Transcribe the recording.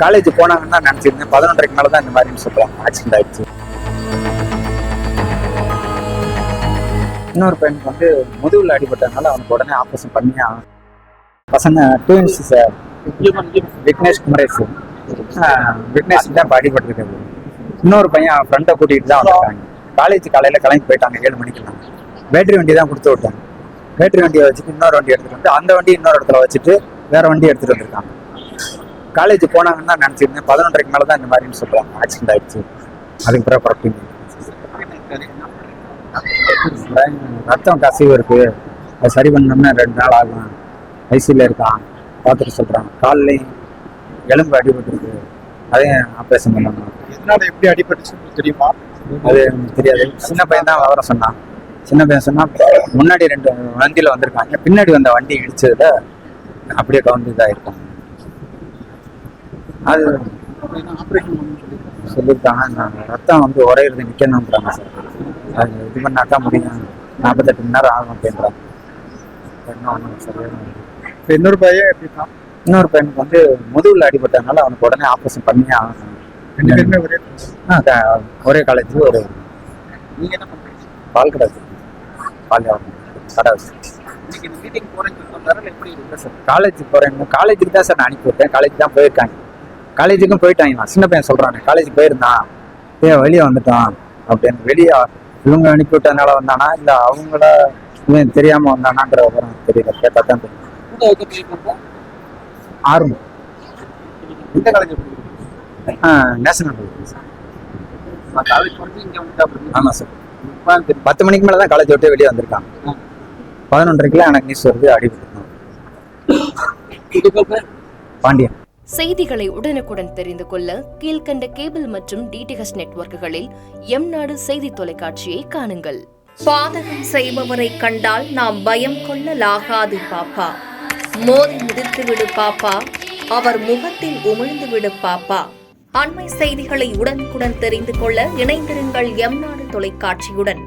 College போனாங்கன்னு தான் நினச்சிருந்தேன். 11:30க்கு மேலே தான் இந்த மாதிரின்னு சொல்கிறாங்க, ஆக்சிடென்ட் ஆயிடுச்சு. இன்னொரு பையனுக்கு வந்து முதுகில் அடிபட்டதுனால அவனுக்கு உடனே ஆப்ரேஷன் பண்ணி பசங்க ட்வின்ஸ் சார், விக்னேஷ் குமரேஷ். விக்னேஷ் தான் இப்போ அடிபட்டுருக்காரு. இன்னொரு பையன் ஃப்ரெண்டை கூட்டிகிட்டு தான் வந்திருக்காங்க. காலேஜ் காலையில் கிளம்பி போயிட்டாங்க 7 மணிக்கெல்லாம். பேட்டரி வண்டி தான் கொடுத்து விட்டாங்க. பேட்டரி வண்டியை வச்சுட்டு இன்னொரு வண்டி எடுத்துகிட்டு வந்து அந்த வண்டி இன்னொரு இடத்துல வச்சுட்டு வேற வண்டி எடுத்துகிட்டு வந்திருக்காங்க. காலேஜ் போனாங்கன்னு தான் நினச்சிருந்தேன். 11:30க்கு மேலே தான் இந்த மாதிரின்னு சொல்கிறாங்க, ஆக்சிடென்ட் ஆயிடுச்சு. அதுக்கு பிறகு புறப்பட்டு ரத்தம் கசிவு இருக்கு, அதை சரி பண்ணோம்னா 2 நாள் ஆகும். ஐசியில் இருக்கான், பார்த்துட்டு சொல்கிறாங்க. காலையும் எலும்பு அடிபட்டுருக்கு, அதையும் ஆப்ரேஷன் பண்ணணும். எதனால எப்படி அடிபட்டுச்சுன்னு தெரியுமா? அது எனக்கு தெரியாது. சின்ன பையன் தான் விவரம் சொன்னான். சின்ன பையன் சொன்னா முன்னாடி 2 வண்டியில் வந்திருக்காங்க, பின்னாடி வந்த வண்டி இடிச்சதுல அப்படியே கவுண்ட் இதாயிருக்காங்க. அது சொல்லியிருக்காங்க. நாங்கள் ரத்தம் வந்து உரையிறது நிற்கணுன்றாங்க சார். அது இது பண்ணாக்கா முடியும், 48 மணி நேரம் ஆகும் அப்படின்றாங்க. இப்போ இன்னொரு பையன் எப்படின்னா, இன்னொரு பையனுக்கு வந்து முதுகில் அடிபட்டதுனால அவனுக்கு உடனே ஆப்ரேஷன் பண்ணி ஆகணும். 2 பேருமே ஒரே காலேஜ். ஒரு நீங்க என்ன பண்றீங்க? பால் கடை, பால் கடை. மீட்டிங் போறேன்னு எப்படி இல்லை சார்? காலேஜ் போகிறேன். காலேஜுக்கு தான் சார் நான் அனுப்பி விட்டேன். காலேஜ் தான் போயிருக்காங்க. காலேஜுக்கும் போயிட்டாங்க. நான் சின்ன பையன் சொல்கிறாங்க, காலேஜ் போயிருந்தான், வெளியே வந்துட்டான் அப்படின்னு. வெளியே இவங்க அனுப்பி விட்டதுனால வந்தானா இல்லை அவங்கள இவன் தெரியாமல் வந்தானான்ற விவரம் தெரியல. கேட்டால் தான் தெரியும். ஆர்வம் இந்த காலேஜ் நேஷனல் நான் காலேஜ் வந்து இங்கே வந்து ஆமாம் சார். 10 மணிக்கு மேலே தான் காலேஜ் விட்டு வெளியே வந்திருக்காங்க. 11:30க்குலாம் எனக்கு நியூஸ் வருது அடிபட்டுருக்காங்க. பாண்டியன். செய்திகளை உடனுக்குடன் தெரிந்து கொள்ள கீழ்கண்ட கேபிள் மற்றும் டிடிஹெச் நெட்வொர்க்குகளில் எம்நாடு செய்தி தொலைக்காட்சியை காணுங்கள். பாதகம் செய்பவரை கண்டால் நாம் பயம் கொள்ளலாகாது பாப்பா. மோதி மிதித்து விடு பாப்பா, அவர் முகத்தில் உமிழ்ந்து விடு பாப்பா. அண்மை செய்திகளை உடனுக்குடன் தெரிந்து கொள்ள இணைந்திருங்கள் எம்நாடு தொலைக்காட்சியுடன்.